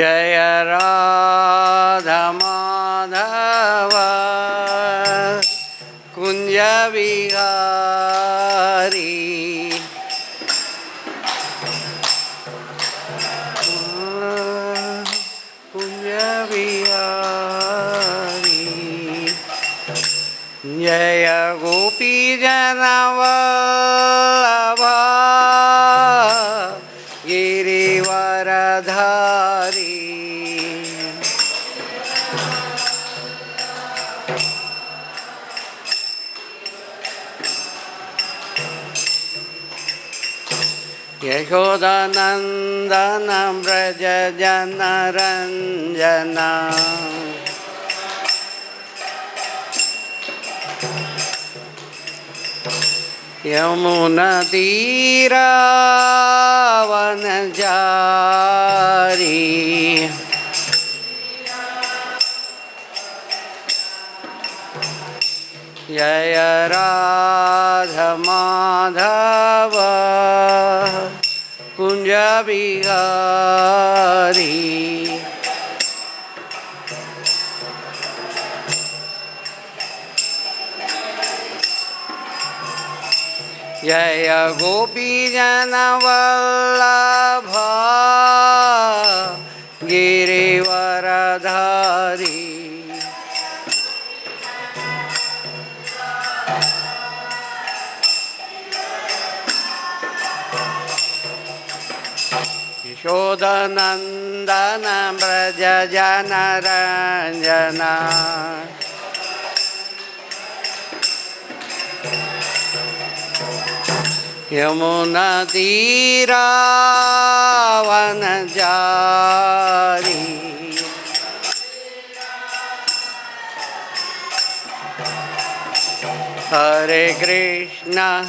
Jaya Radha Madhava Kunja Vihari Kunja Vihari Jaya Gopi Janavallabha Girivaradhari Yashodanandana Braja Janaranjana Yamuna Tira Vanajari Jaya Radha Madhava Kunja Vihari Jaya Gopi Janavallabha Girivaradhari Yashodanandana Braja Janaranjana Yamuna Tira Vanajari Hare Krishna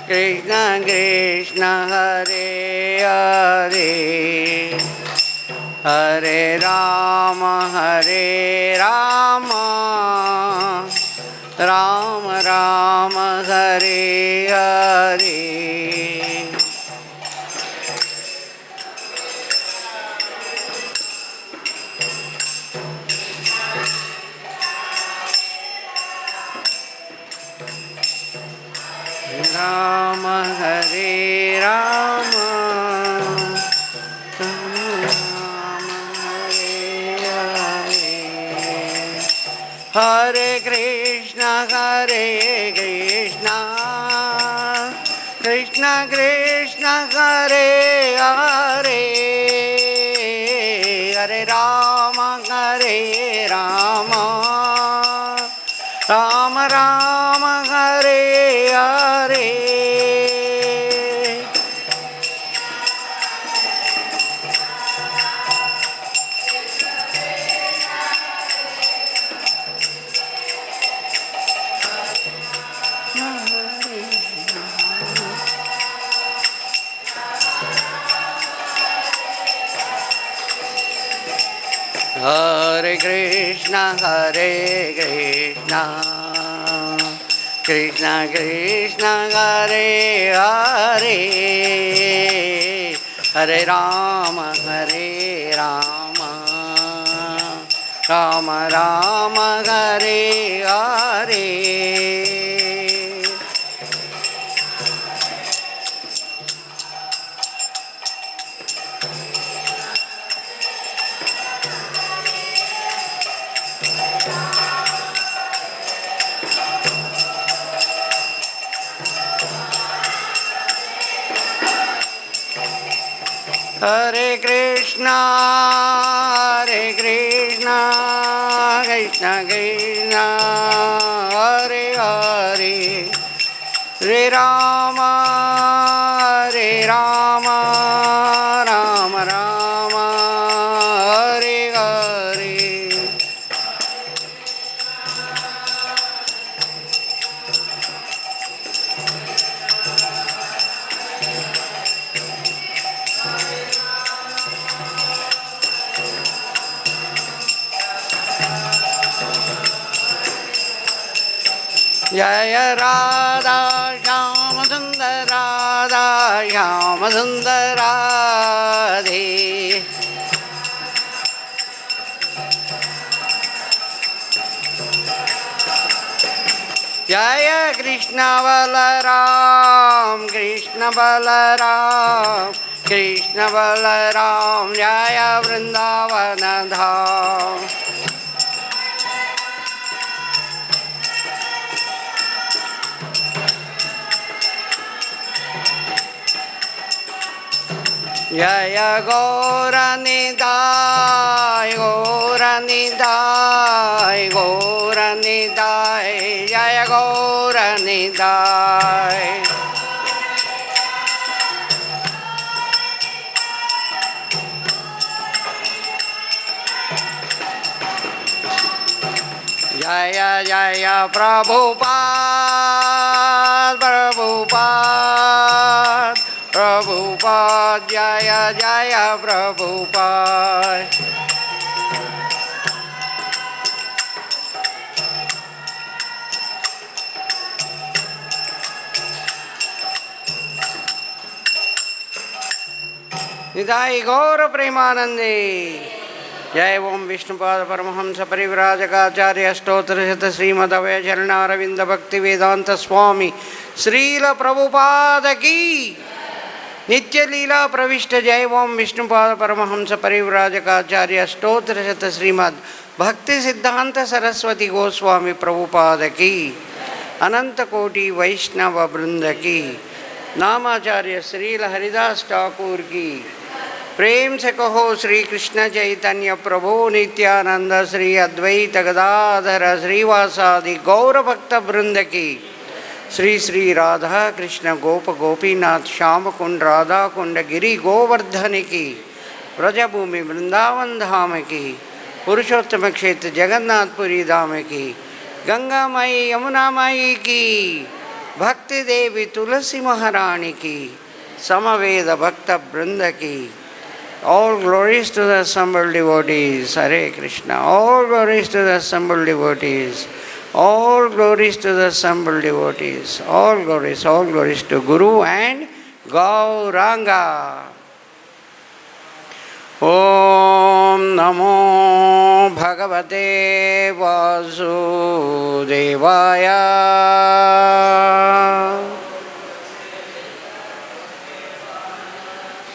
Krishna Krishna Hare Hare Hare Rama Rama Rama Hare Hare Rama Hare Rama Rama Hare Hare Hare Krishna Krishna Krishna Hare Hare Hare Rama Rama Rama Hare Hare Hare Krishna Krishna Krishna Hare Hare Hare Rama Rama Rama Hare Hare Hare Krishna Krishna Krishna Hare Hare Hare Rama Rama Rama Hare Hare Jaya Radha Shyama Sundar Radha Shyam सुंदर राधे। जय कृष्ण बलराम कृष्ण बलराम कृष्ण बलराम जय वृंदावन धाम। जय गौरनिताय गौरनिताय गौरनिताय जय गौरनिताय। जय जय प्रभुपाद प्रभुपाद प्रभुपाद जय जय प्रभुपाद। निताय गौर प्रेमानंदे। जय ओम विष्णुपाद परमहंस परिव्राजकाचार्य अष्टोत्तरशत श्रीमदभय चरणारविंद भक्ति वेदांत स्वामी श्रील प्रभुपाद की नित्य लीला प्रविष्ट। जय ओम विष्णुपाद परमहंस परिव्राजकाचार्य अष्टोत्तरशत श्रीमद भक्ति सिद्धांत सरस्वती गोस्वामी प्रभुपाद की अनंत कोटि वैष्णव वृंद की नामाचार्य श्रील हरिदास ठाकुर की प्रेम से कहो श्री कृष्ण चैतन्य प्रभु नित्यानंद श्री अद्वैत गदाधर श्रीवासादि गौर भक्त वृंद की श्री श्री राधा कृष्ण गोप गोपीनाथ श्याम कुंड राधा कुंड गिरी गोवर्धन की व्रजभूमि वृंदावन धाम की पुरुषोत्तम क्षेत्र जगन्नाथपुरी धाम की गंगा माई यमुना माई की भक्ति देवी तुलसी महारानी की समवेद भक्त वृंद की। All glories to the assembled devotees. Hare Krishna. All glories to the assembled devotees. All glories to the assembled devotees. All glories to Guru and Gauranga. Om Namo Bhagavate Vasudevaya.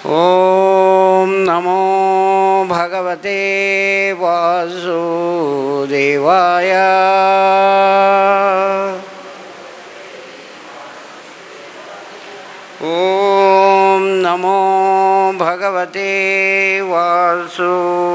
Om Namo Bhagavate Vasudevaya. Om Namo Bhagavate Vasudevaya.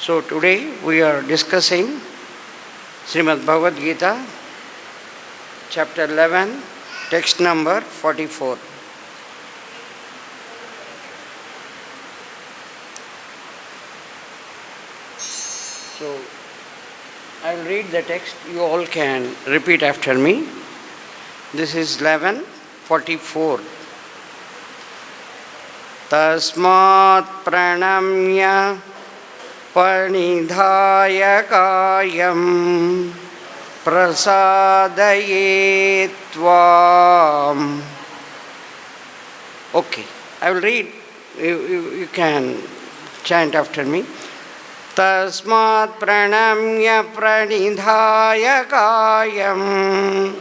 So today we are discussing Srimad Bhagavad Gita, chapter 11, text number 44. So I will read the text, you all can repeat after me. This is 11:44. Tasmāt praṇamya praṇidhāya kāyaṁ prasādaye tvām. Okay, I will read. You can chant after me. Tasmāt praṇamya praṇidhāya kāyaṁ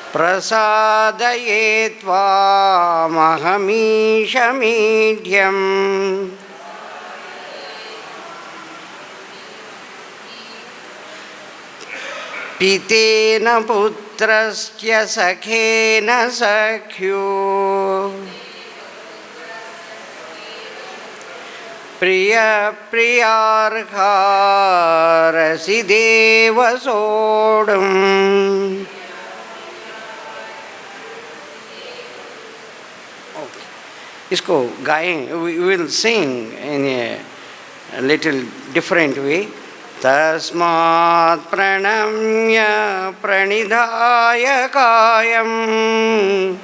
prasādaye tvām aham īśam īḍyam pitena putrasya sakhena sakhyuḥ priyāyārhasi deva soḍhum. इसको गाएं, we will sing in a little different way. tasmāt praṇamya praṇidhāya kāyaṁ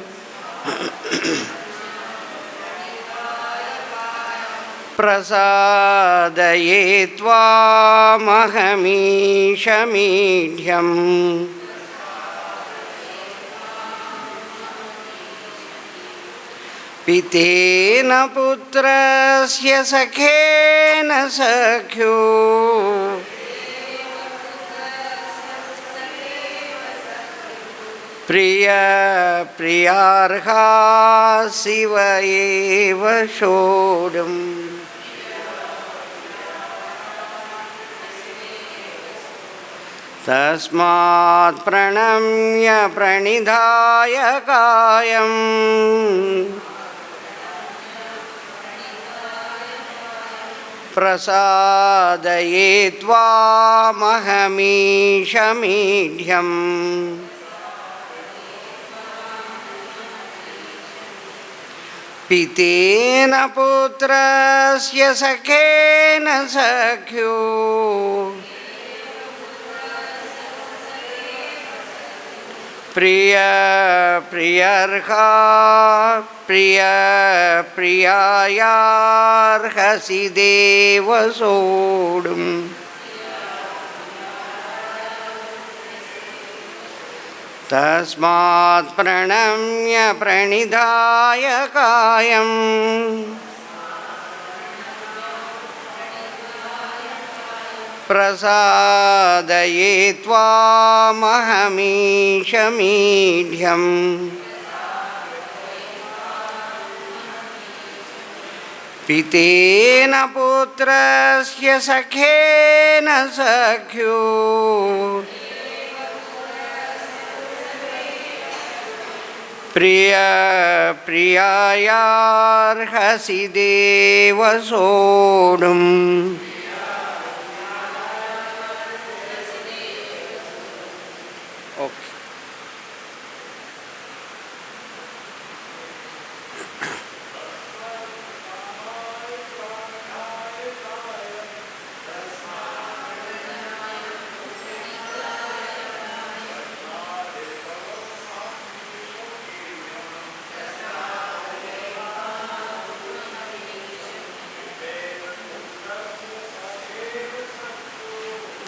prasādaye tvām aham īśam īḍyam pitena putrasya sakhena sakhyuḥ priyāyārhasi eva soḍhum. tasmāt praṇamya praṇidhāya kāyaṁ prasādaye tvām aham īśam īḍyam pitena putrasya sakhena sakhyuḥ priyāyārhasi deva soḍhum. tasmāt praṇamya praṇidhāya kāyaṁ prasādaye tvām aham īśam īḍyam pitena putrasya sakhena sakhyuḥ priyāyārhasi deva soḍhum.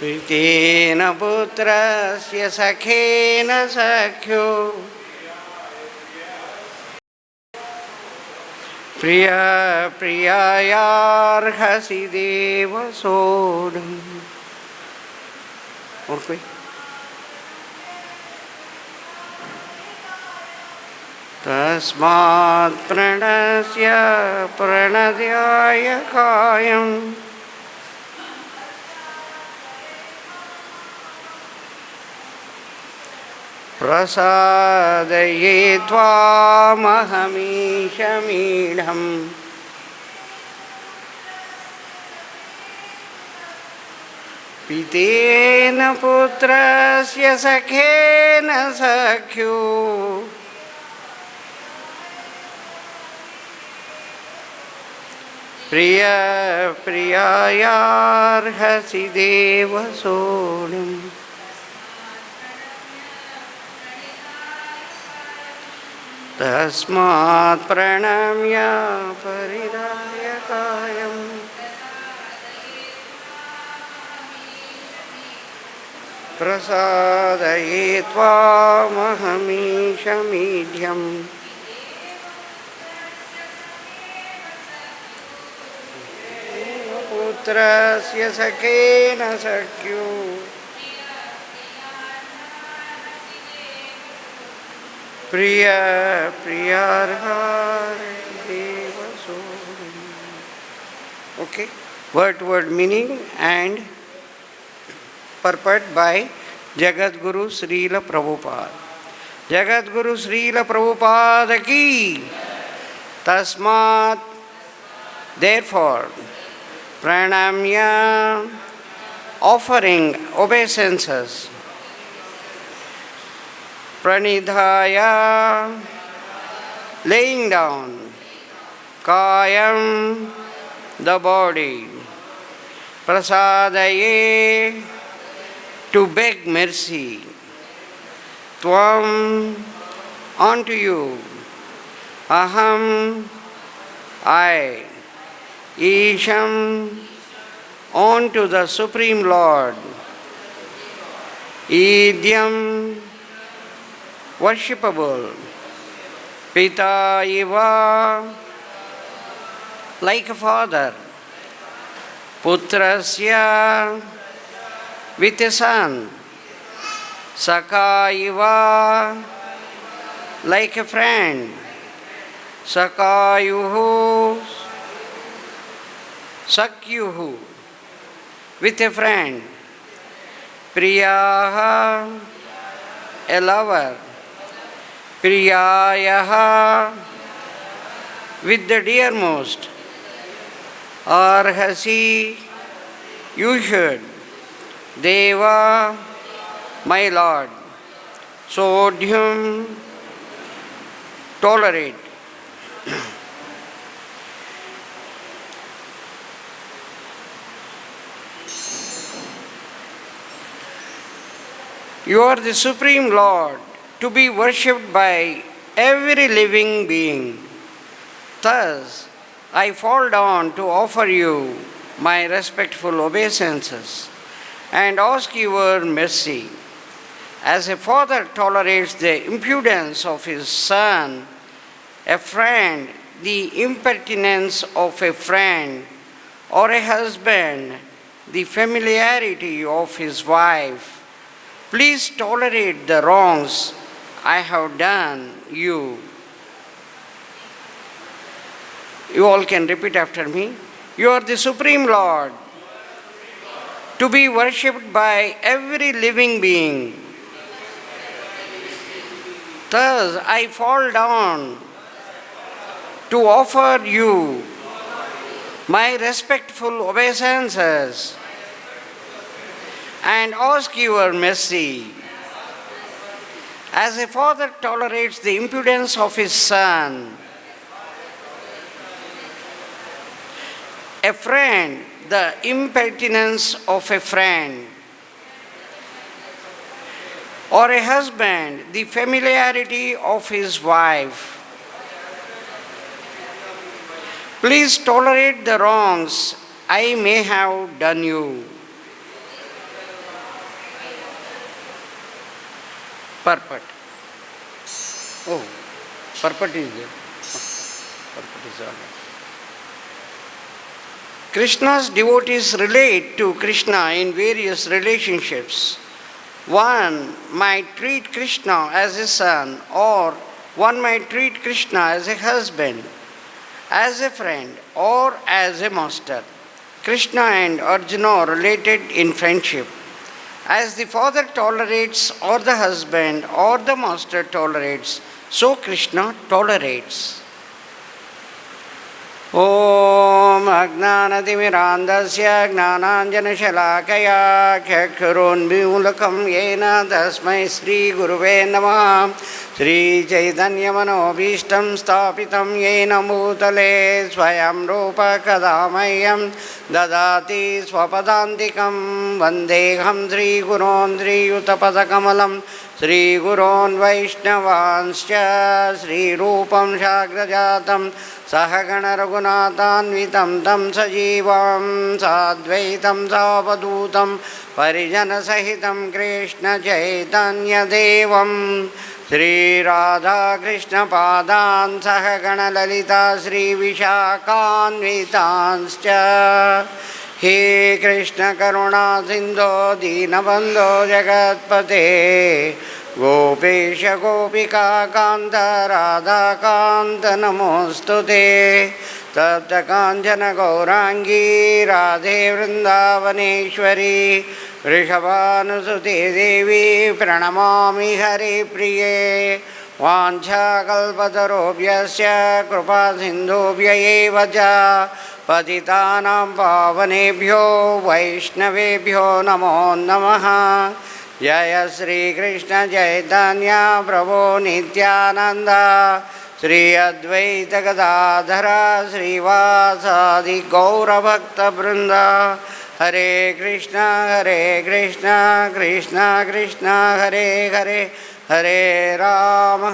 pitena putrasya sakhena sakhyuḥ priyāyārhasi deva soḍhum. और कोई? tasmāt praṇidhāya kāyaṁ prasādaye tvām aham īśam īḍyam pitena putrasya sakhena sakhyuḥ priyāyārhasi deva soḍhum. tasmāt praṇamya paridāya kāyaṁ prasādaye tvām aham īśam īḍyam putrasya sakhena sakhyuḥ priyāyārhasi deva soḍhum. Okay, word to word meaning and purport by Jagadguru Srila Prabhupada. Jagadguru Srila Prabhupada ki. tasmāt therefore praṇamya offering obeisances praṇidhāya laying down kāyaṁ the body prasādaye to beg mercy tvām unto you aham I īśam, unto the Supreme Lord. īḍyam, worshipable. pitā, like a father. putrasya, with a son. sakheva, like a friend. sakhyuḥ, sakhyuḥ, with a friend. priyaḥ, a lover. priyāyāḥ, with the dearmost. arhasi, you should. Deva, my Lord. soḍhum, tolerate. You are the Supreme Lord, to be worshipped by every living being. Thus, I fall down to offer you my respectful obeisances and ask your mercy. As a father tolerates the impudence of his son, a friend the impertinence of a friend, or a husband the familiarity of his wife, please tolerate the wrongs I have done you. You all can repeat after me. You are the Supreme Lord, to be worshipped by every living being. Thus I fall down to offer you my respectful obeisances and ask your mercy. As a father tolerates the impudence of his son, a friend the impertinence of a friend, or a husband the familiarity of his wife, please tolerate the wrongs I may have done you. Purport. Oh, purport is there. Purport is all right. Krishna's devotees relate to Krishna in various relationships. One might treat Krishna as a son, or one might treat Krishna as a husband, as a friend, or as a master. Krishna and Arjuna are related in friendship. As the father tolerates, or the husband, or the master tolerates, so Krishna tolerates. Om Ajnanatimirandasya Jnananjanashalakaya Chakshurunmīlakam Yena Tasmai Sri Guruve Namah Sri Chaitanya Manobhishtam Sthapitam Yena Bhutale Swayam Rupa Kadamayam Dadati Swapadantikam Vandeham Sri Gurun Sri Yutapadakamalam Sri Gurun Vaishnavanscha Sri Rupam Shagrajatam Sahagana Raghunathanvitam tam sajivam sadvaitam savadutam parijana sahitam Krishna Chaitanya devam Sri Radha Krishna padan Sahagana Lalita Sri Vishakhanvitanscha He Krishna Karuna Sindho Dinabandho Jagatpate Gopesha Gopika Kanta Radha Kanta Namostute Tapta Kanchana Gaurangi Radhe Vrindavaneshwari Vrishabhanusuti Devi Pranamami Hari Priye Vancha Kalpatarobhyasya Krupa Sindhubhya eva ca Patitanam Pavanebhyo Vaishnavebhyo Namo Namaha Jaya Sri Krishna Chaitanya Prabhu Nityananda Sri Advaita Gadadhara Sri Vasadi Gaura Bhakta Vrinda Hare Krishna Krishna Krishna Hare Hare Hare Rama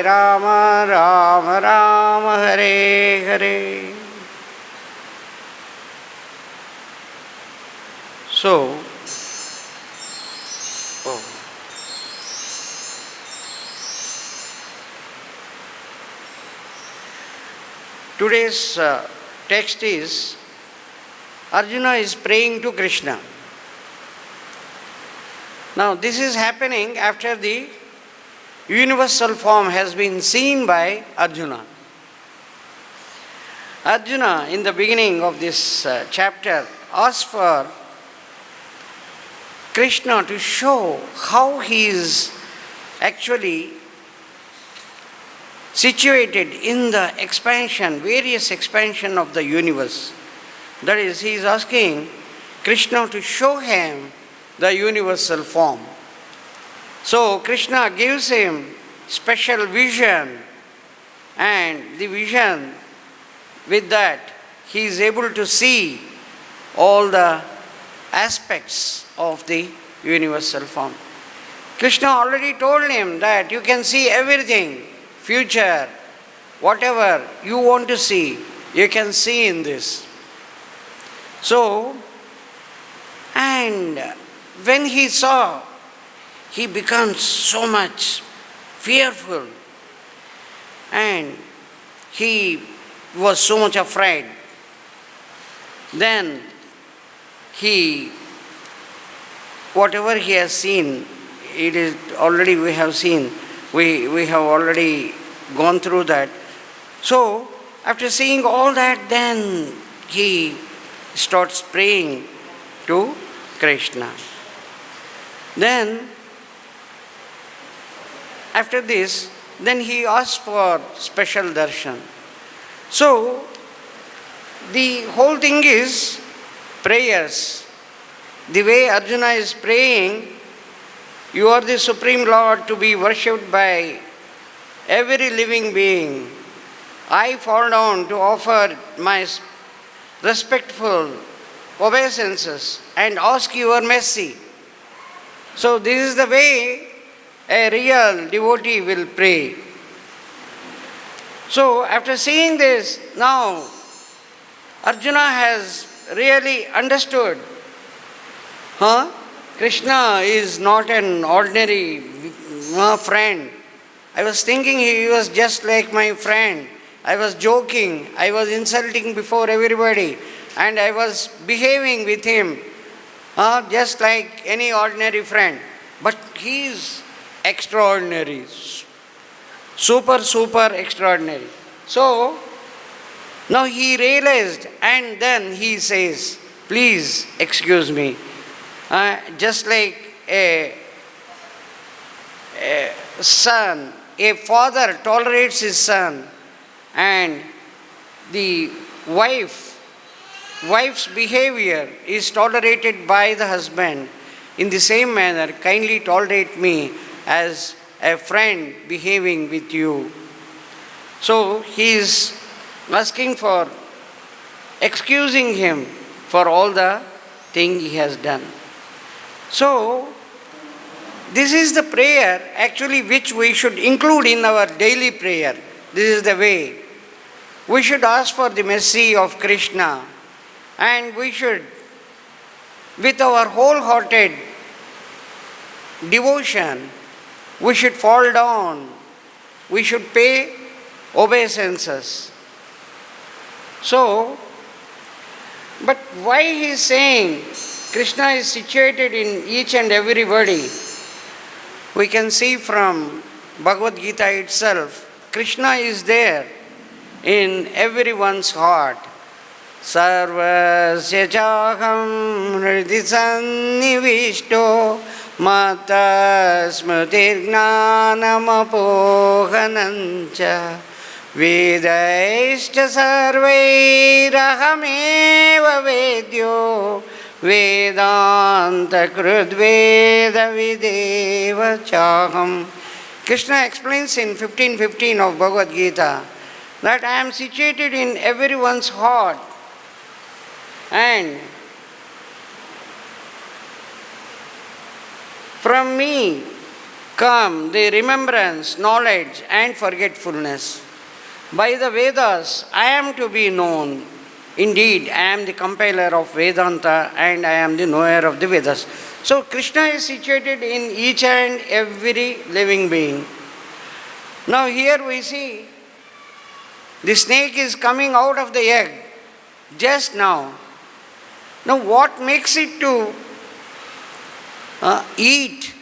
Rama Rama Hare Hare So, today's text is Arjuna is praying to Krishna. Now, this is happening after the universal form has been seen by Arjuna. Arjuna, in the beginning of this chapter, asks for Krishna to show how he is actually situated in the expansion, various expansion of the universe. That is, he is asking Krishna to show him the universal form. So Krishna gives him special vision, and the vision, with that he is able to see all the aspects of the universal form. Krishna already told him that you can see everything, future, whatever you want to see, you can see in this. So, and when he saw, he becomes so much fearful, and he was so much afraid. Then he, whatever he has seen, it is already we have seen, we have already gone through that. So, after seeing all that, then he starts praying to Krishna. Then, after this, then he asks for special darshan. So, the whole thing is prayers. The way Arjuna is praying, you are the Supreme Lord to be worshipped by every living being. I fall down to offer my respectful obeisances and ask your mercy. So this is the way a real devotee will pray. So after seeing this, now Arjuna has really understood, Krishna is not an ordinary friend. I was thinking he was just like my friend. I was joking, I was insulting before everybody, and I was behaving with him just like any ordinary friend. But he is extraordinary, super extraordinary. So, now he realized, and then he says, please excuse me. Just like a son, a father tolerates his son, and the wife's behavior is tolerated by the husband. In the same manner, kindly tolerate me as a friend behaving with you. So he is asking for excusing him for all the thing he has done. So this is the prayer actually which we should include in our daily prayer. This is the way. We should ask for the mercy of Krishna, and we should, with our wholehearted devotion, we should fall down, we should pay obeisances. So, but why he is saying Krishna is situated in each and everybody? We can see from Bhagavad Gita itself, Krishna is there in everyone's heart. Sarvasya chaham hridhi sannivishto mata smritirgnanam apohanancha vedaishcha sarvairahameva vedyo vedanta krudveda videva chaham. Krishna explains in 15:15 of Bhagavad Gita that I am situated in everyone's heart, and from me come the remembrance, knowledge and forgetfulness. By the Vedas I am to be known, Indeed, I am the compiler of Vedanta and I am the knower of the Vedas. So Krishna is situated in each and every living being. Now here we see the snake is coming out of the egg just now. Now what makes it to eat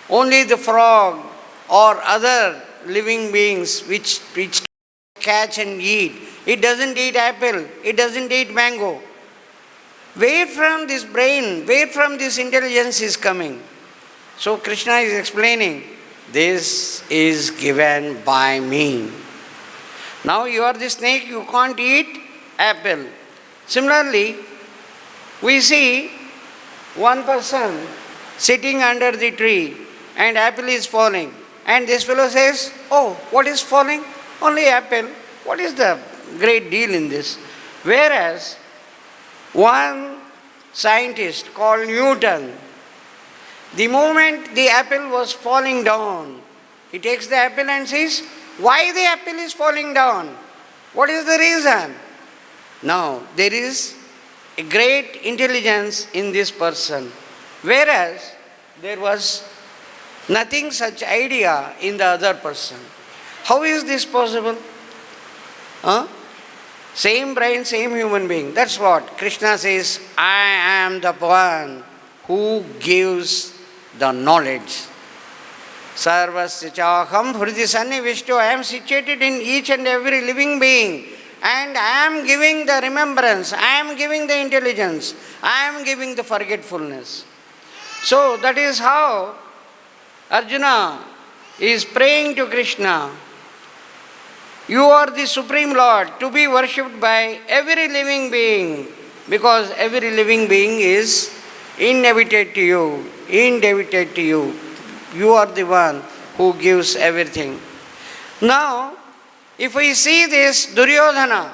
only the frog or other living beings which catch and eat? It doesn't eat apple, it doesn't eat mango. Where from this brain, where from this intelligence is coming? So Krishna is explaining, this is given by me. Now you are the snake, you can't eat apple. Similarly, we see one person sitting under the tree and apple is falling. And this fellow says, oh, what is falling? Only apple. What is the great deal in this? Whereas one scientist called Newton, the moment the apple was falling down, he takes the apple and says, why the apple is falling down? What is the reason? Now, there is a great intelligence in this person, whereas there was nothing such idea in the other person. How is this possible? Same brain, same human being. That's what Krishna says, I am the one who gives the knowledge. Sarvasya aham hridi sannivishto. I am situated in each and every living being. And I am giving the remembrance, I am giving the intelligence, I am giving the forgetfulness. So that is how Arjuna is praying to Krishna. You are the Supreme Lord to be worshipped by every living being, because every living being is indebted to you, indebted to you. You are the one who gives everything. Now, if we see this, Duryodhana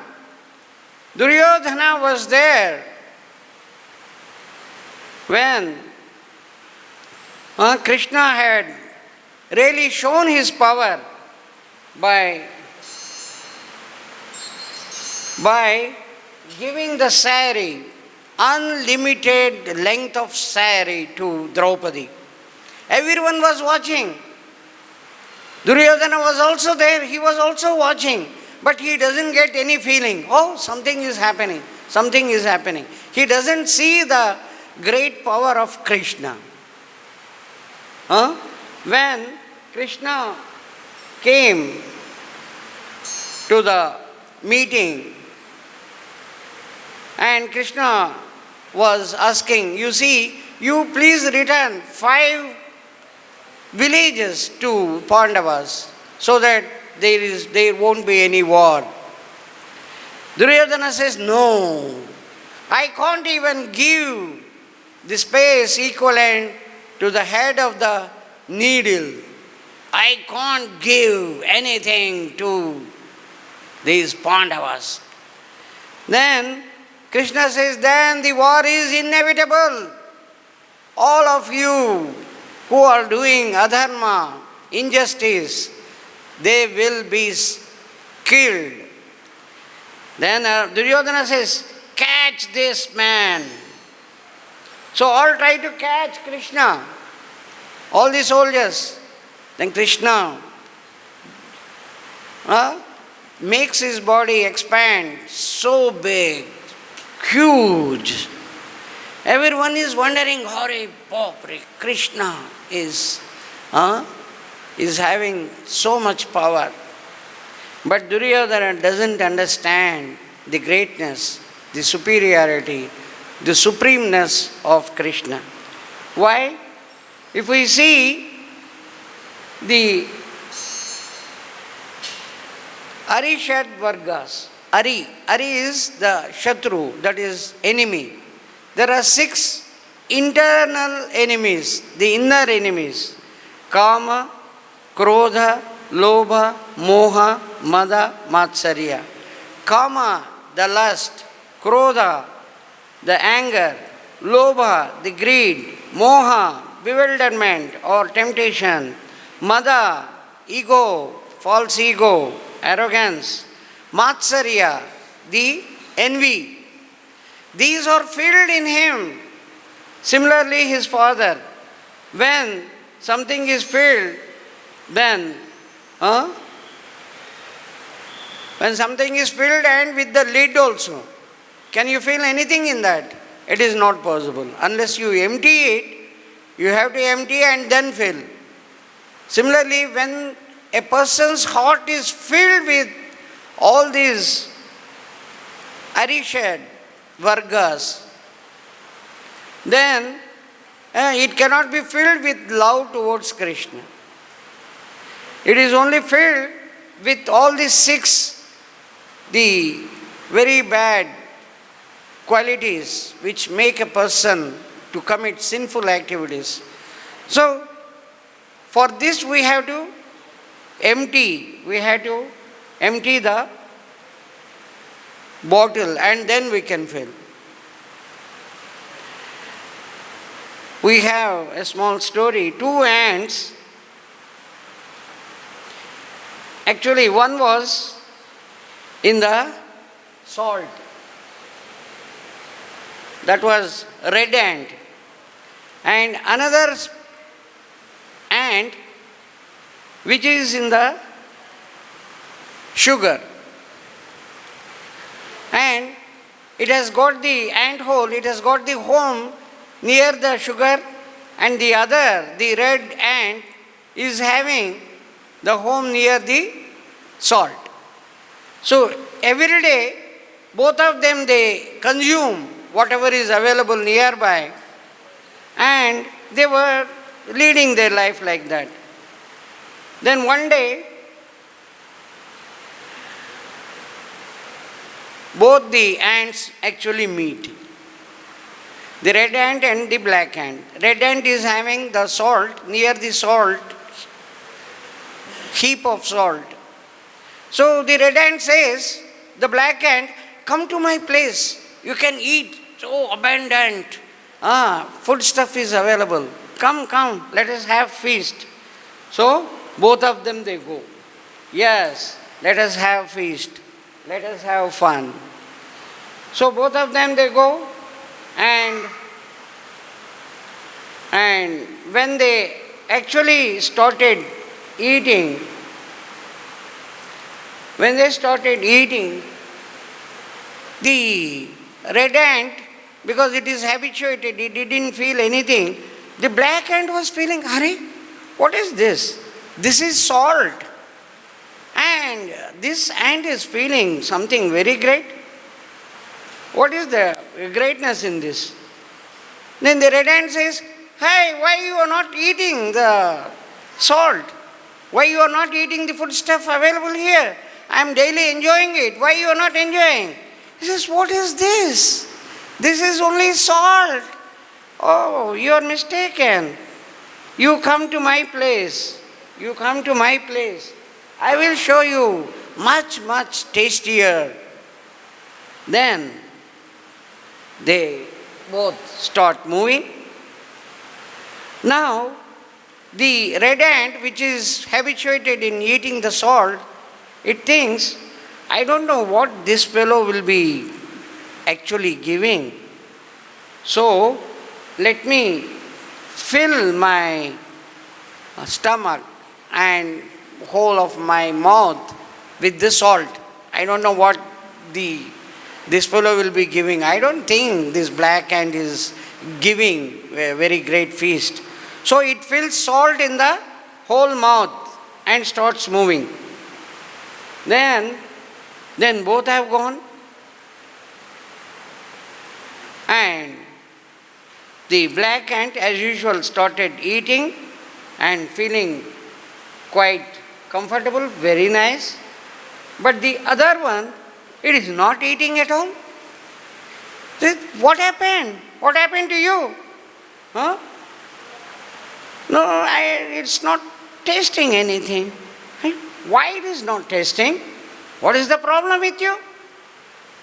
was there when Krishna had really shown his power by giving the sari, unlimited length of sari to Draupadi. Everyone was watching. Duryodhana was also there, he was also watching, but he doesn't get any feeling, oh, something is happening, something is happening. He doesn't see the great power of Krishna. When Krishna came to the meeting and Krishna was asking, you see, you please return 5 villages to Pandavas so that there won't be any war. Duryodhana says, no, I can't even give the space equivalent to the head of the needle. I can't give anything to these Pandavas. Then Krishna says, then the war is inevitable. All of you who are doing adharma, injustice, they will be killed. Then Duryodhana says, catch this man. So all try to catch Krishna, all the soldiers. Then Krishna makes his body expand so big, huge. Everyone is wondering, Hare Bapre, Krishna is having so much power. But Duryodhana doesn't understand the greatness, the superiority, the supremeness of Krishna. Why? If we see the Arishad Vargas, Ari is the Shatru, that is enemy. There are 6 internal enemies, the inner enemies. Kama, Krodha, Lobha, Moha, Mada, Matsarya. Kama, the lust. Krodha, the anger. Lobha, the greed. Moha, bewilderment or temptation. Mada, ego, false ego, arrogance. Matsarya, the envy. These are filled in him. Similarly, his father, when something is filled, then when something is filled and with the lid also, can you feel anything in that? It is not possible. Unless you empty it, you have to empty and then fill. Similarly, when a person's heart is filled with all these arishad vargas, then it cannot be filled with love towards Krishna. It is only filled with all these six, the very bad qualities which make a person to commit sinful activities. So, for this we have to empty the bottle and then we can fill. We have a small story. Two ants, actually one was in the salt. That was red ant. And another ant which is in the sugar. And it has got the ant hole, it has got the home near the sugar, and the other, the red ant, is having the home near the salt. So every day, both of them, they consume whatever is available nearby, and they were leading their life like that. Then one day, both the ants actually meet. The red ant and the black ant. Red ant is having the salt, near the salt, heap of salt. So the red ant says, the black ant, come to my place, you can eat, so abundant. Food stuff is available. Come, let us have feast. So both of them they go. Yes, let us have feast. Let us have fun. So both of them they go, and when they actually started eating, the red ant, because it is habituated, it didn't feel anything. The black ant was feeling, Hare, what is this? This is salt. And this ant is feeling something very great. What is the greatness in this? Then the red ant says, hey, why you are not eating the salt? Why you are not eating the food stuff available here? I am daily enjoying it. Why you are not enjoying? He says, what is this? This is only salt. Oh, you are mistaken. You come to my place. I will show you much tastier. Then they both start moving. Now, the red ant, which is habituated in eating the salt, it thinks, I don't know what this fellow will be actually giving. So, let me fill my stomach and whole of my mouth with the salt. I don't know what this fellow will be giving. I don't think this black ant is giving a very great feast. So it fills salt in the whole mouth and starts moving. Then both have gone, and the black ant as usual started eating and feeling quite comfortable, very nice. But the other one, it is not eating at all. What happened? What happened to you? Huh? No, it's not tasting anything. Why it is not tasting? What is the problem with you?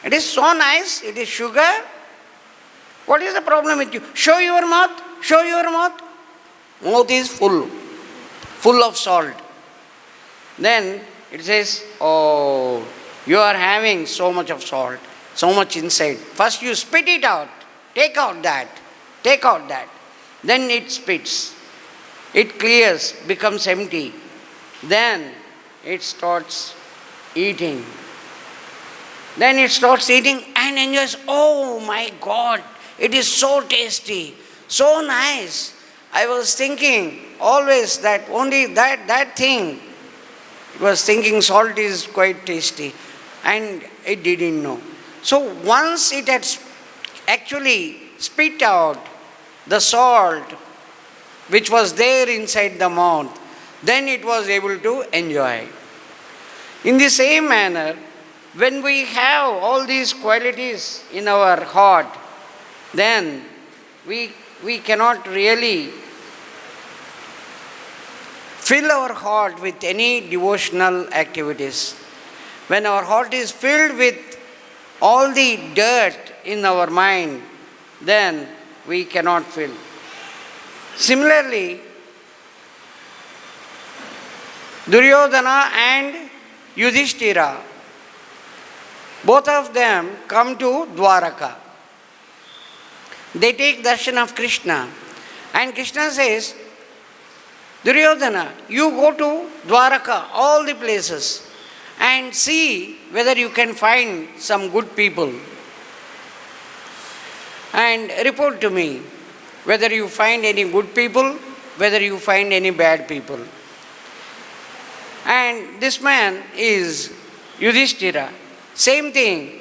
It is so nice, it is sugar. What is the problem with you? Show your mouth. Mouth is full of salt. Then it says, oh, you are having so much of salt. so much inside. First you spit it out, take out that, take out that. Then it spits, it clears, becomes empty. Then it starts eating. Then it starts eating and enjoys. Oh my God, it is so tasty, so nice. I was thinking always that only that thing. I was thinking salt is quite tasty, and it didn't know. So once it had actually spit out the salt which was there inside the mouth, then it was able to enjoy. In the same manner, when we have all these qualities in our heart, then we cannot really fill our heart with any devotional activities. When our heart is filled with all the dirt in our mind, then we cannot fill. Similarly, Duryodhana and Yudhishthira, both of them come to Dwaraka. They take darshan of Krishna, and Krishna says, Duryodhana, you go to Dwaraka, all the places, and see whether you can find some good people. And report to me whether you find any good people, whether you find any bad people. And this man is Yudhishthira. Same thing,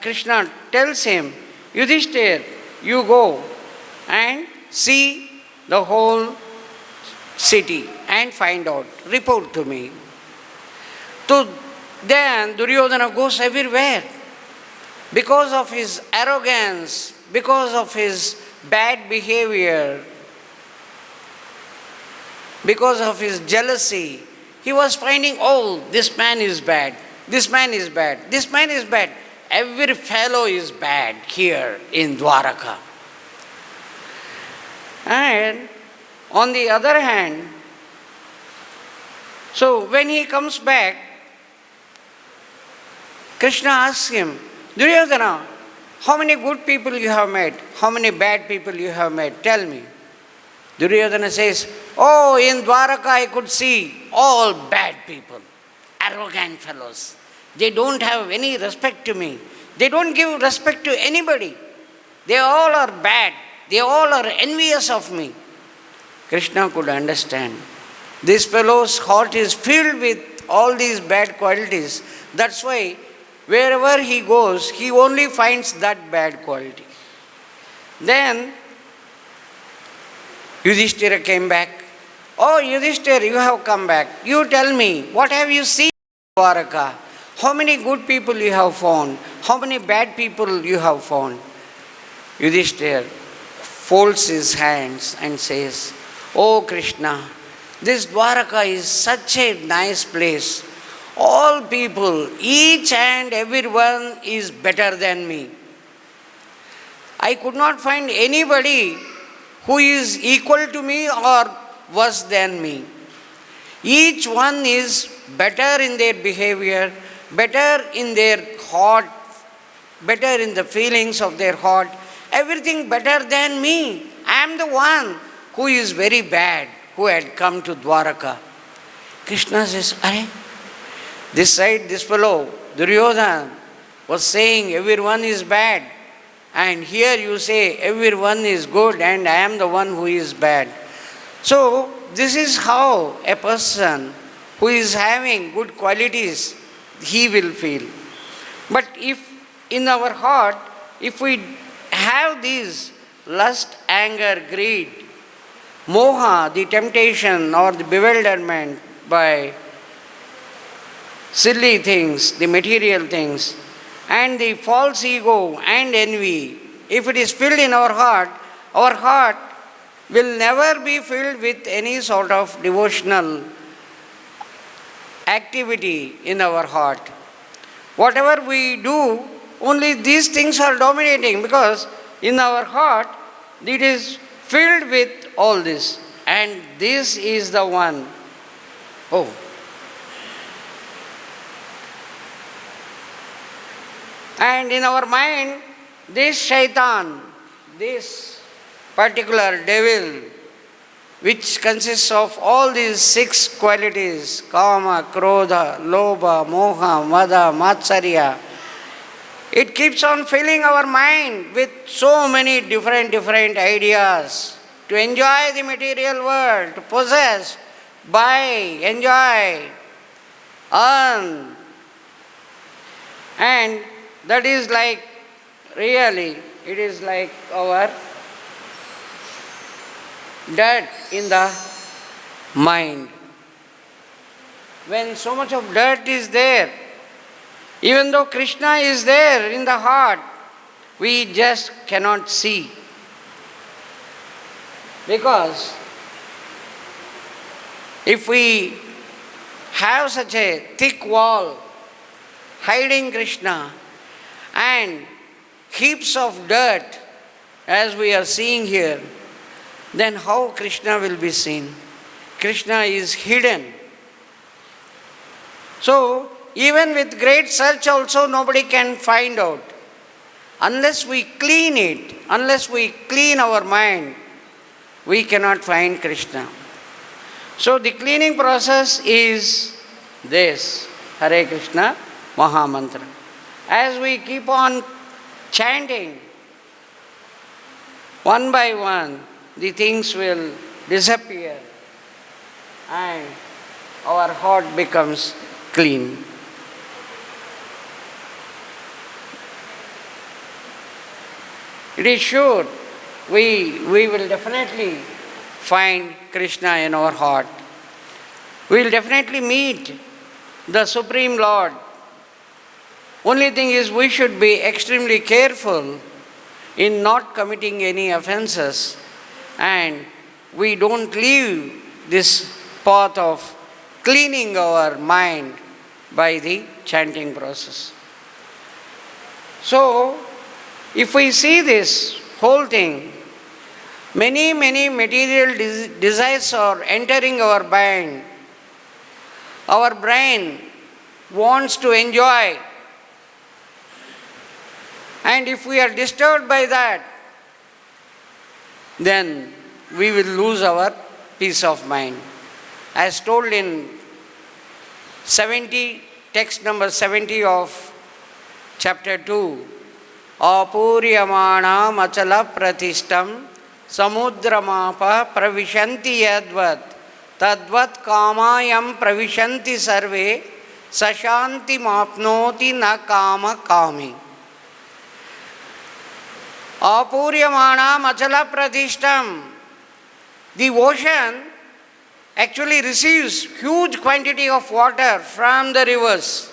Krishna tells him, Yudhishthira, you go and see the whole city and find out. Report to me. So then Duryodhana goes everywhere. Because of his arrogance, because of his bad behavior, because of his jealousy, he was finding, oh, this man is bad, this man is bad, this man is bad. Every fellow is bad here in Dwaraka. And on the other hand, so when he comes back, Krishna asks him, Duryodhana, how many good people you have met? How many bad people you have met? Tell me. Duryodhana says, oh, in Dwaraka I could see all bad people, arrogant fellows. They don't have any respect to me. They don't give respect to anybody. They all are bad. They all are envious of me. Krishna could understand. This fellow's heart is filled with all these bad qualities. That's why wherever he goes, he only finds that bad quality. Then Yudhishthira came back. Oh, Yudhishthira, you have come back. You tell me, what have you seen in Dwaraka? How many good people you have found? How many bad people you have found? Yudhishthira folds his hands and says, oh Krishna, this Dwaraka is such a nice place. All people, each and every one is better than me. I could not find anybody who is equal to me or worse than me. Each one is better in their behavior, better in their heart, better in the feelings of their heart, everything better than me. I am the one who is very bad, who had come to Dwaraka. Krishna says, Arey, this side, this fellow, Duryodhana, was saying everyone is bad. And here you say everyone is good and I am the one who is bad. So this is how a person who is having good qualities, he will feel. But if in our heart, if we have these lust, anger, greed, moha, the temptation or the bewilderment by silly things, the material things, and the false ego and envy, if it is filled in our heart will never be filled with any sort of devotional activity in our heart. Whatever we do, only these things are dominating because in our heart it is filled with all this. And this is the one. And in our mind, this shaitan, this particular devil, which consists of all these 6 qualities, kama, krodha, lobha, moha, mada, matsarya, it keeps on filling our mind with so many different ideas to enjoy the material world, to possess, buy, enjoy, earn. And that is like, really, it is like our dirt in the mind. When so much of dirt is there, even though Krishna is there in the heart, we just cannot see. Because if we have such a thick wall hiding Krishna and heaps of dirt as we are seeing here, then how Krishna will be seen? Krishna is hidden. So, even with great search also nobody can find out. Unless we clean it, unless we clean our mind, we cannot find Krishna. So the cleaning process is this, Hare Krishna Maha Mantra. As we keep on chanting, one by one, the things will disappear and our heart becomes clean. It is sure we will definitely find Krishna in our heart. We will definitely meet the Supreme Lord. Only thing is we should be extremely careful in not committing any offenses, and we don't leave this path of cleaning our mind by the chanting process. So, if we see this whole thing, many material desires are entering our mind. Our brain wants to enjoy. And if we are disturbed by that, then we will lose our peace of mind. As told in text number 70 of chapter 2, Apuryamanam achala pratishtam samudramapa pravishanti yadvat tadvat kāyaṁ pravishanti sarve sashanti mapnoti na kama kami. Apuryamanam achala pratishtam. The ocean actually receives huge quantity of water from the rivers,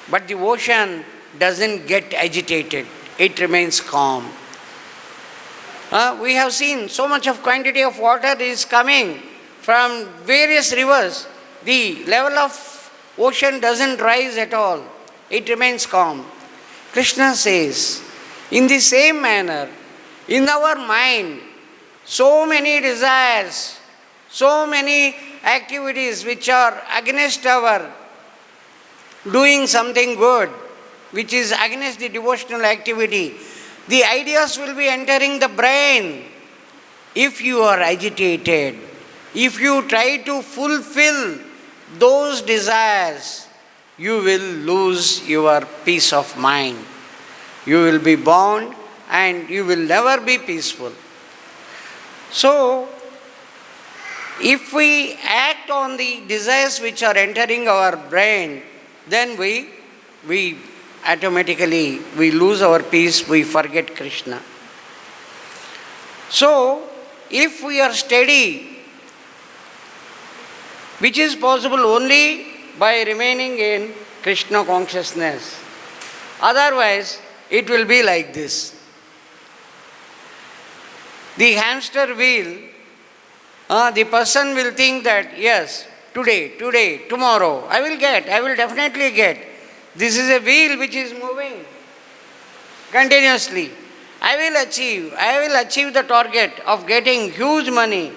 but the ocean doesn't get agitated. It remains calm. We have seen so much of quantity of water is coming from various rivers. The level of ocean doesn't rise at all. It remains calm. Krishna says, in the same manner, in our mind, so many desires, so many activities which are against our doing something good, which is against the devotional activity, the ideas will be entering the brain. If you are agitated, if you try to fulfill those desires, you will lose your peace of mind. You will be bound and you will never be peaceful. So, if we act on the desires which are entering our brain, then we automatically lose our peace, we forget Krishna. So, if we are steady, which is possible only by remaining in Krishna consciousness, otherwise it will be like this. The hamster wheel, the person will think that, yes, today, tomorrow, I will definitely get. This is a wheel which is moving continuously. I will achieve the target of getting huge money,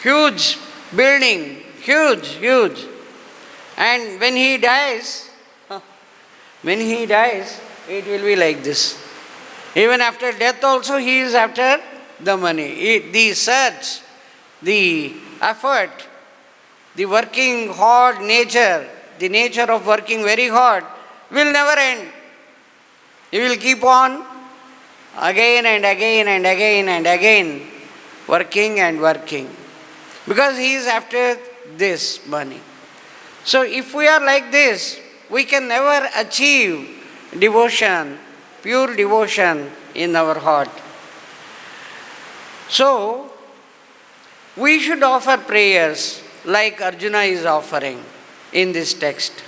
huge building, huge. And when he dies, When he dies, it will be like this. Even after death also, he is after the money. The search, the effort, the working hard nature, the nature of working very hard will never end. He will keep on again and again and again and again working and working, because he is after this money. So if we are like this, we can never achieve devotion, pure devotion in our heart. So we should offer prayers like Arjuna is offering in this text.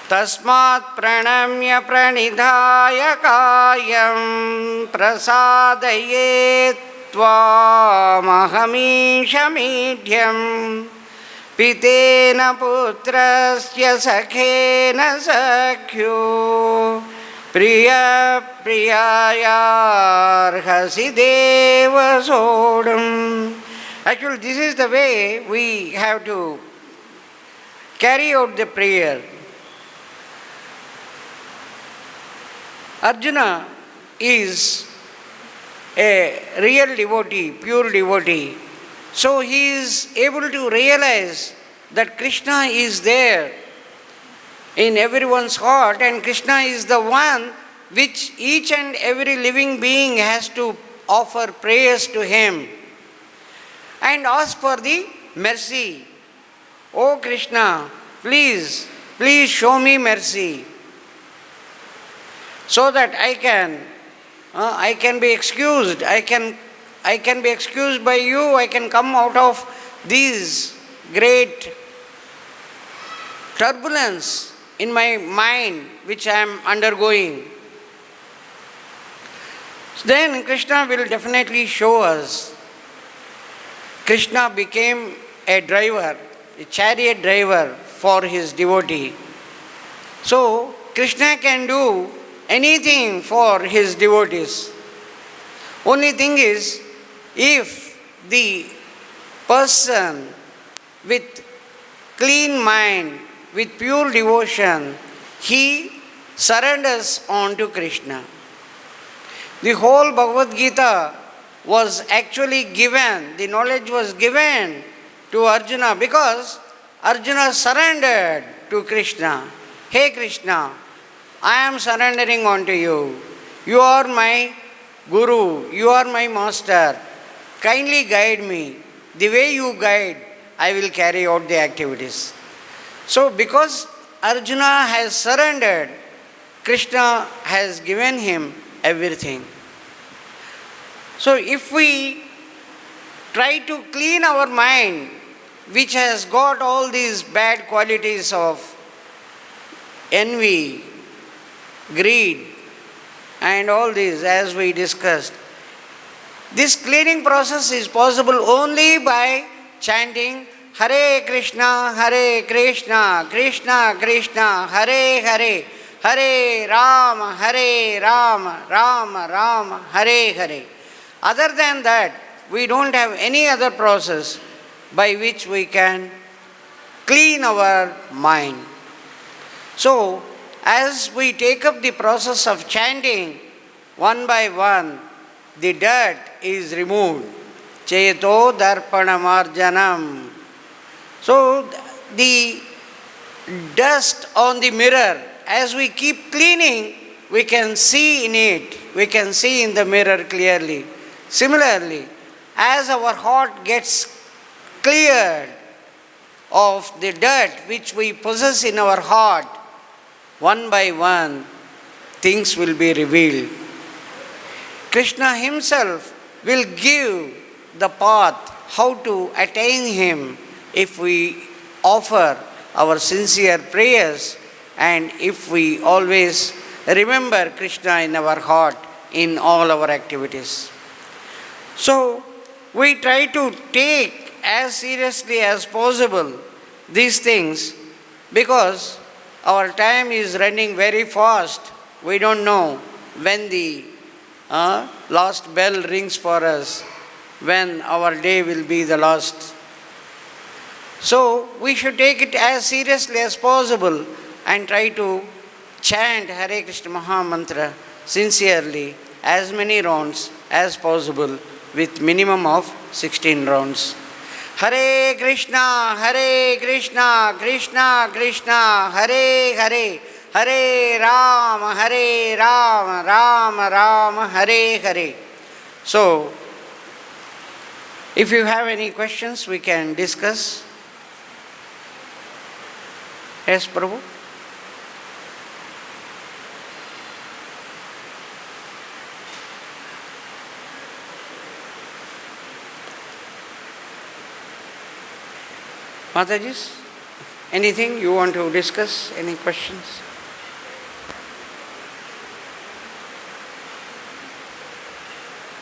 Tasmāt praṇamya praṇidhāya kāyaṁ prasādaye tvām aham īśam īḍyam pitena putrasya sakhena sakhyuḥ priyāyārhasi deva soḍhum. Actually, this is the way we have to carry out the prayer. Arjuna is a real devotee, pure devotee. So he is able to realize that Krishna is there in everyone's heart, and Krishna is the one which each and every living being has to offer prayers to him and ask for the mercy. Oh Krishna, please show me mercy, so that I can be excused. I can be excused by you. I can come out of these great turbulence in my mind which I am undergoing. Then Krishna will definitely show us. Krishna became a driver, a chariot driver for his devotee. So Krishna can do anything for his devotees. Only thing is, if the person with clean mind, with pure devotion, he surrenders on to Krishna. The whole Bhagavad Gita was actually given, the knowledge was given to Arjuna because Arjuna surrendered to Krishna. Hey Krishna, I am surrendering on to you. You are my Guru, you are my master. Kindly guide me. The way you guide, I will carry out the activities. So because Arjuna has surrendered, Krishna has given him everything. So if we try to clean our mind, which has got all these bad qualities of envy, greed, and all these, as we discussed, this cleaning process is possible only by chanting Hare Krishna, Krishna Krishna, Hare Hare, Hare Rama, Rama Rama, Hare Hare. Other than that, we don't have any other process by which we can clean our mind. So, as we take up the process of chanting, one by one, the dirt is removed. Cheto darpanamarjanam. So, the dust on the mirror, as we keep cleaning, we can see in it, we can see in the mirror clearly. Similarly, as our heart gets cleared of the dirt which we possess in our heart, one by one, things will be revealed. Krishna himself will give the path how to attain him if we offer our sincere prayers and if we always remember Krishna in our heart in all our activities. So, we try to take as seriously as possible these things because our time is running very fast. We don't know when the last bell rings for us, when our day will be the last. So we should take it as seriously as possible and try to chant Hare Krishna Maha Mantra sincerely as many rounds as possible with minimum of 16 rounds. Hare Krishna, Krishna Krishna, Hare Hare, Hare Rama, Rama Rama, Hare Hare. So, if you have any questions, we can discuss. Yes, Prabhu? Matajis, anything you want to discuss? Any questions?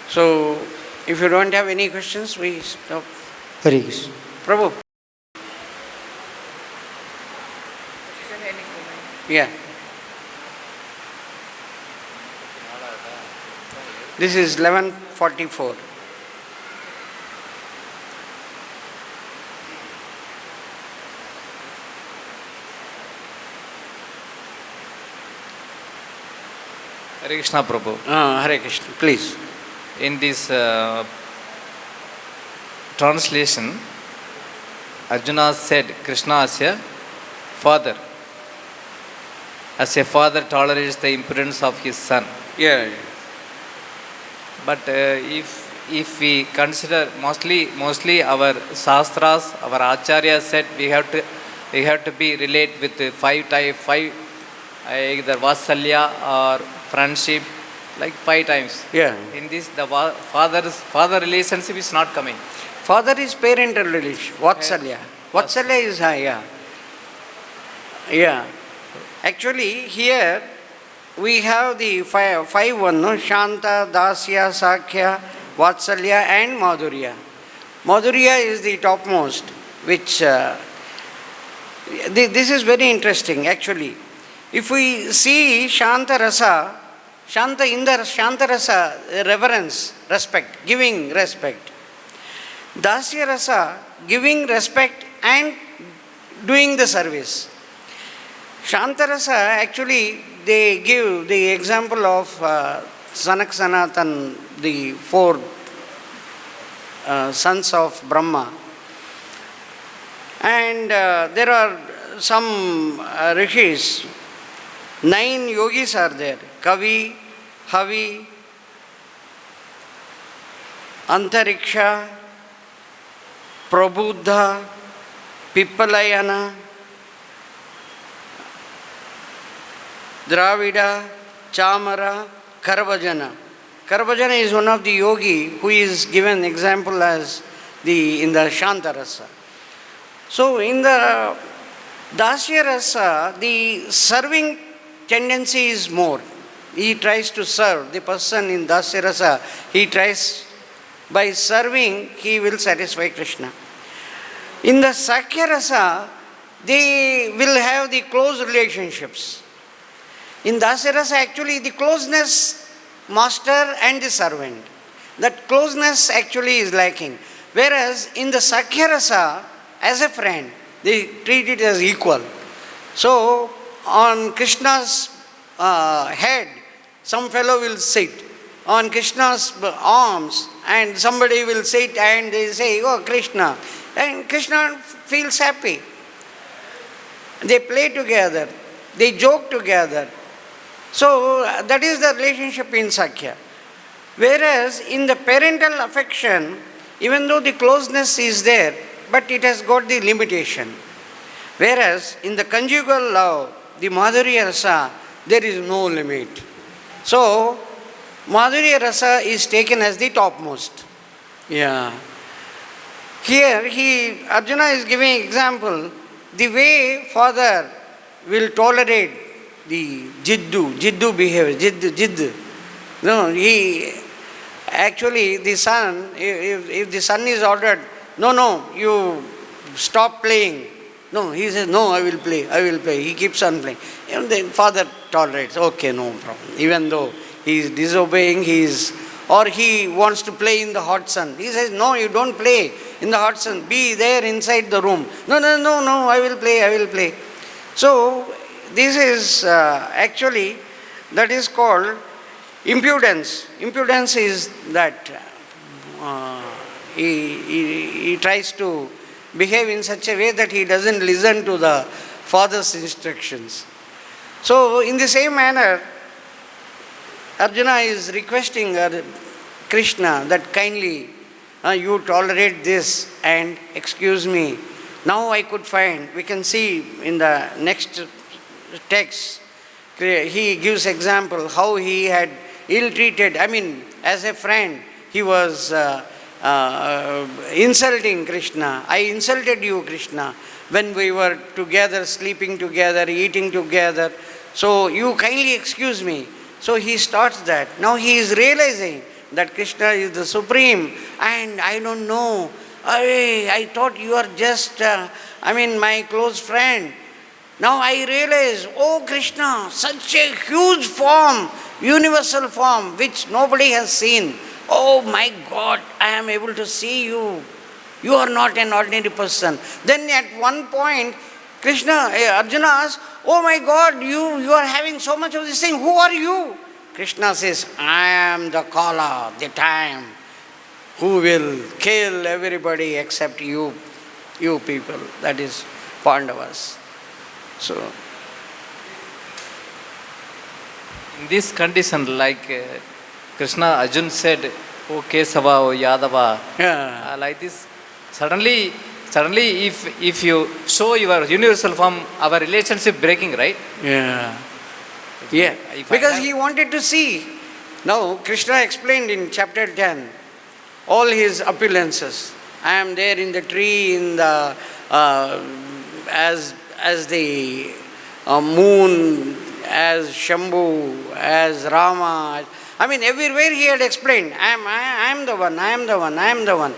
So, if you don't have any questions, we stop. Hare Krishna. Prabhu? Yeah. This is 11:44. Hare Krishna Prabhu. Hare Krishna, please. In this translation, Arjuna said Krishna as a father. As a father tolerates the impudence of his son. Yeah. But if we consider mostly our shastras, our acharyas said we have to be relate with five either vasalya or friendship, like 5 times. Yeah. In this, the father relationship is not coming. Father is parental relation. Vatsalya. Vatsalya is yeah. Yeah. Actually, here we have the five one, no? Shanta, Dasya, Sakhya, Vatsalya and Madhurya. Madhurya is the topmost, which this is very interesting actually. If we see Shanta Rasa, in the Shanta Rasa, reverence, respect, giving respect. Dasya Rasa, giving respect and doing the service. Shanta Rasa, actually, they give the example of Sanak Sanatan, the 4 sons of Brahma. And there are some rishis, 9 yogis are there. Kavi, Havi, Antariksha, Prabuddha, Pippalayana, Dravida, Chamara, Karavajana. Karavajana is one of the yogi who is given example as in the Shantarasa. So in the Dasya Rasa, the serving tendency is more. He tries to serve. The person in Dasya Rasa, he tries, by serving, he will satisfy Krishna. In the Sakhya Rasa, they will have the close relationships. In Dasya Rasa, actually, the closeness, master and the servant, that closeness actually is lacking. Whereas in the Sakhya Rasa, as a friend, they treat it as equal. So, on Krishna's head, some fellow will sit. On Krishna's arms, and somebody will sit and they say, oh Krishna. And Krishna feels happy. They play together. They joke together. So, that is the relationship in Sakhya. Whereas in the parental affection, even though the closeness is there, but it has got the limitation. Whereas in the conjugal love, the Madhurya Rasa, there is no limit. So, Madhurya Rasa is taken as the topmost. Yeah. Here, Arjuna is giving example, the way father will tolerate the jiddu behavior, jidd. No, actually the son, if the son is ordered, no, you stop playing. No, he says, no, I will play. He keeps on playing. And the father tolerates, okay, no problem. Even though he is disobeying, or he wants to play in the hot sun. He says, no, you don't play in the hot sun. Be there inside the room. No, I will play. So, this is actually, that is called impudence. Impudence is that he tries to behave in such a way that he doesn't listen to the father's instructions. So in the same manner, Arjuna is requesting Krishna that kindly you tolerate this and excuse me. Now I could find, we can see in the next text, he gives example how he had ill-treated, as a friend, he was insulting Krishna. I insulted you, Krishna, when we were together, sleeping together, eating together. So you kindly excuse me. So he starts that. Now he is realizing that Krishna is the supreme, and I don't know. I thought you are just, my close friend. Now I realize, oh Krishna, such a huge form, universal form, which nobody has seen. Oh my God, I am able to see you. You are not an ordinary person. Then at one point, Arjuna asks, oh my God, you are having so much of this thing. Who are you? Krishna says, I am the Kala, the time, who will kill everybody except you people. That is Pandavas. So, in this condition, like Krishna, Arjuna said, O Kesava, O Yadava, like this, suddenly if you show your universal form, our relationship breaking, right? Yeah. Because he wanted to see. Now, Krishna explained in chapter 10 all his opulences. I am there in the tree, in the as the moon, as Shambhu, as Rama. Everywhere he had explained, I am the one, I am the one, I am the one.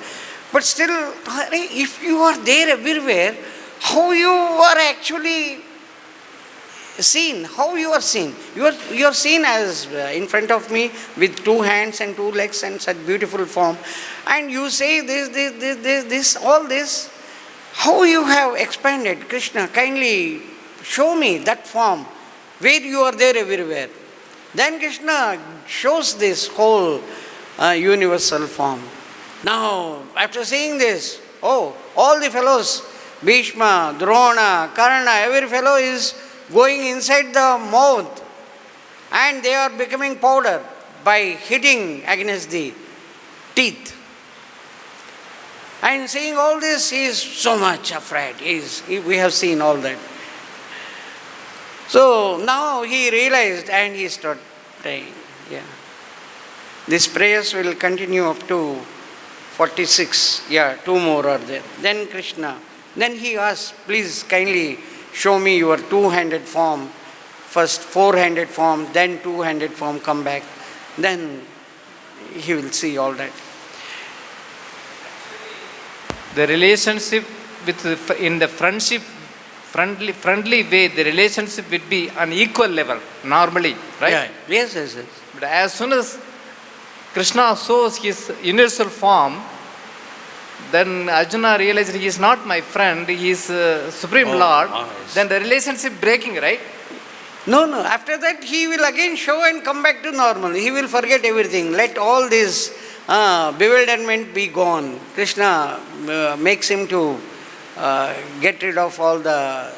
But still, if you are there everywhere, how you are actually seen? How you are seen? You are seen as in front of me with 2 hands and 2 legs and such beautiful form. And you say this, all this. How you have expanded, Krishna, kindly show me that form where you are there everywhere. Then Krishna shows this whole universal form. Now, after seeing this, all the fellows, Bhishma, Drona, Karna, every fellow is going inside the mouth, and they are becoming powder by hitting against the teeth. And seeing all this, he is so much afraid. We have seen all that. So now he realized and he started praying. Yeah. These prayers will continue up to 46. 2 more are there. Then Krishna, then he asked, please kindly show me your 2-handed form. First 4-handed form, then 2-handed form, come back. Then he will see all that. The relationship in the friendship, friendly way, the relationship will be on equal level, normally, right? Yeah. Yes. But as soon as Krishna shows his universal form, then Arjuna realized he is not my friend, he is Supreme Lord. Yes. Then the relationship breaking, right? No. After that, he will again show and come back to normal. He will forget everything. Let all this bewilderment be gone. Krishna makes him to get rid of all the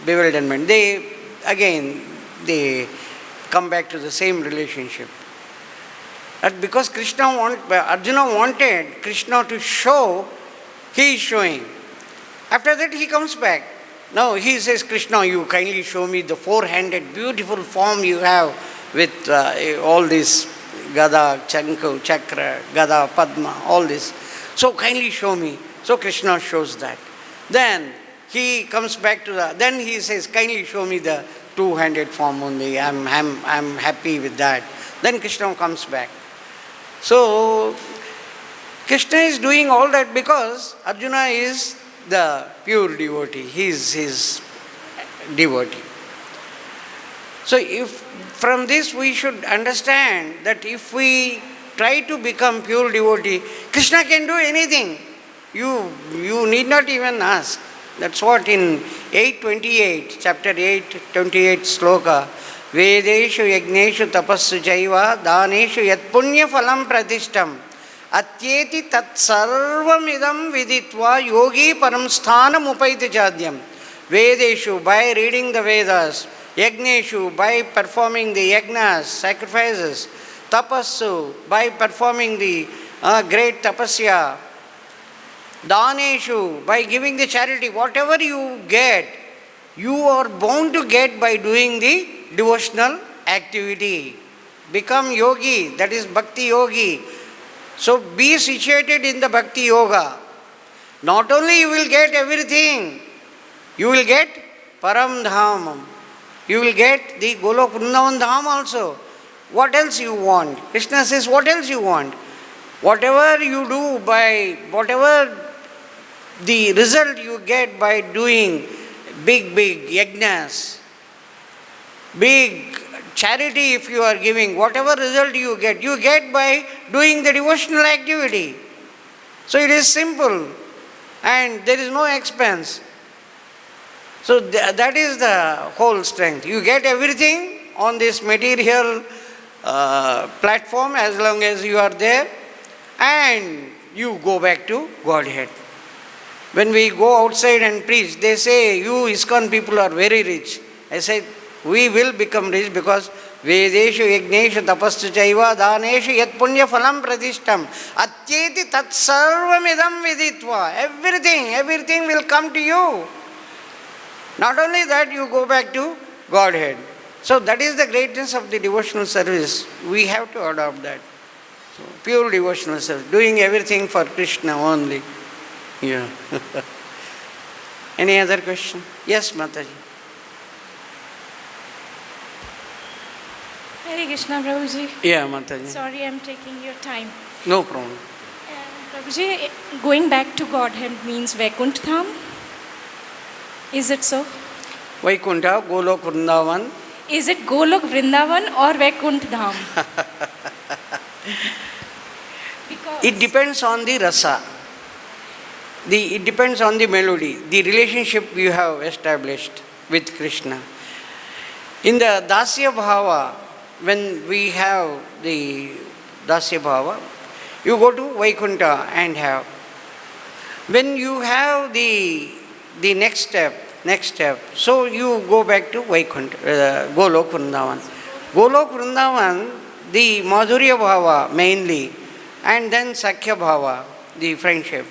bewilderment. They come back to the same relationship. And because Arjuna wanted Krishna to show, he is showing. After that he comes back. Now he says, Krishna, you kindly show me the 4-handed beautiful form you have with all this Gada, Chanku, Chakra, Gada, Padma, all this. So kindly show me. So Krishna shows that. Then he comes back to then he says, kindly show me the 2-handed form only. I'm happy with that. Then Krishna comes back. So Krishna is doing all that because Arjuna is the pure devotee. He is his devotee. So from this we should understand that if we try to become pure devotee, Krishna can do anything. You need not even ask. That's what in 8.28, chapter 8.28 sloka, Vedeshu yagneshu tapassu chaiva daneshu yat punya phalam pratishtam atyeti tat sarvamidam viditva yogi param sthanam upaiti chadyam. Vedeshu, by reading the Vedas, yagneshu, by performing the yagnas, sacrifices, tapassu, by performing the great tapasya, daneshu, by giving the charity, whatever you get, you are bound to get by doing the devotional activity. Become yogi, that is bhakti yogi. So be situated in the bhakti yoga. Not only you will get everything, you will get param dham. You will get the Golok Vrindavan dham also. What else you want? Krishna says, what else you want? Whatever you do by, whatever the result you get by doing big yajnas, big charity if you are giving, whatever result you get by doing the devotional activity. So it is simple and there is no expense. So that is the whole strength. You get everything on this material platform as long as you are there, and you go back to Godhead. When we go outside and preach, they say, you ISKCON people are very rich. I said, we will become rich because Vedeshu yagneshu tapassu chaiva daneshu yat punya phalam pratishtam atyeti tat sarvamidam viditva. Everything will come to you. Not only that, you go back to Godhead. So that is the greatness of the devotional service. We have to adopt that. So, pure devotional service, doing everything for Krishna only. Yeah. Any other question? Yes, Mataji. Hare Krishna, Prabhuji. Yeah, Mataji. Sorry, I'm taking your time. No problem. Prabhuji, going back to Godhead means Vaikuntha Dham. Is it so? Vaikuntha, Golok Vrindavan. Is it Golok Vrindavan or Vaikuntha Dham? Because It depends on the rasa. It depends on the melody, the relationship you have established with Krishna. In the Dasya Bhava, when we have the Dasya Bhava, you go to Vaikuntha and have. When you have the next step, so you go back to Vaikuntha, Golok Vrindavan. Golok Vrindavan, the Madhurya Bhava mainly, and then Sakhya Bhava, the friendship.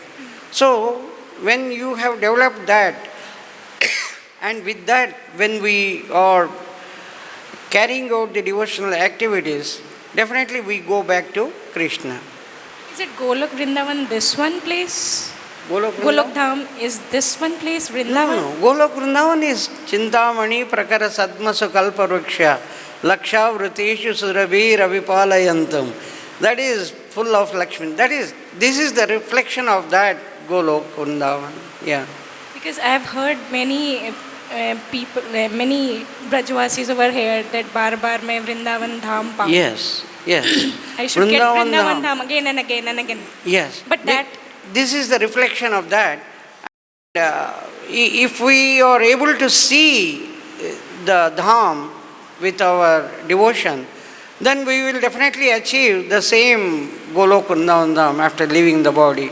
So, when you have developed that, and with that, when we are carrying out the devotional activities, definitely we go back to Krishna. is it Golok Vrindavan this one place? Golok Golok Dham is this one place, Vrindavan? No, Golok Vrindavan is Chintamani Prakara Sadmasu Kalparuksha Laksha Vriteshu Surabhi Ravipalayantam. That is full of Lakshmi. This is the reflection of that Golok Vrindavan. Yeah. Because I have heard many people, many Brajvasis over here that bar mein Vrindavan Dham paun. Yes. I should get Vrindavan Dham again and again and again. Yes. But this is the reflection of that. If we are able to see the Dham with our devotion, then we will definitely achieve the same Golok Vrindavan Dham after leaving the body.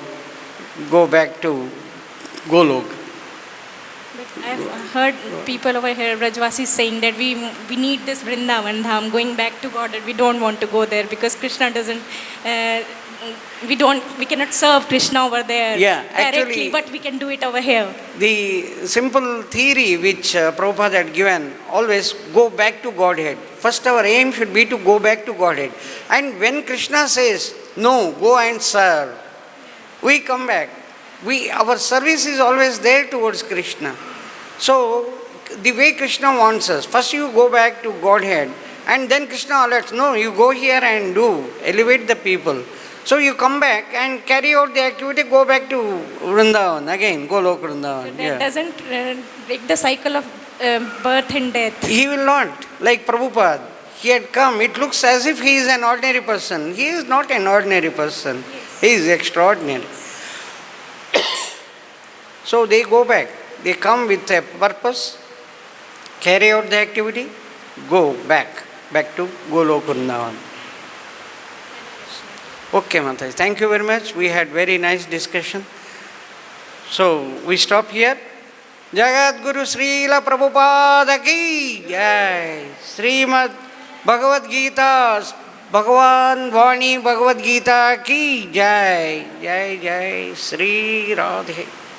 Go back to Golok. But I've heard people over here, Brajvasis, saying that we need this Vrindavan Dham, going back to God, that we don't want to go there because Krishna doesn't, we cannot serve Krishna over there directly, actually, but we can do it over here. The simple theory which Prabhupada had given, always go back to Godhead. First our aim should be to go back to Godhead. And when Krishna says, no, go and serve, we come back. Our service is always there towards Krishna. So, the way Krishna wants us, first you go back to Godhead, and then Krishna alerts, no, you go here and do, elevate the people. So you come back and carry out the activity, go back to Vrindavan, again, Golok Vrindavan. So that doesn't break the cycle of birth and death. He will not, like Prabhupada. He had come, it looks as if he is an ordinary person. He is not an ordinary person. Yes. He is extraordinary. So they go back. they come with a purpose, carry out the activity, go back to Golok Vrindavan. Okay, Mataji, thank you very much. We had very nice discussion. So we stop here. Jagat Guru Srila Prabhupada ki jai. Srimad Bhagavad Gita, Bhagavan Vani Bhagavad Gita ki jai. Jai Jai Sri Radhe.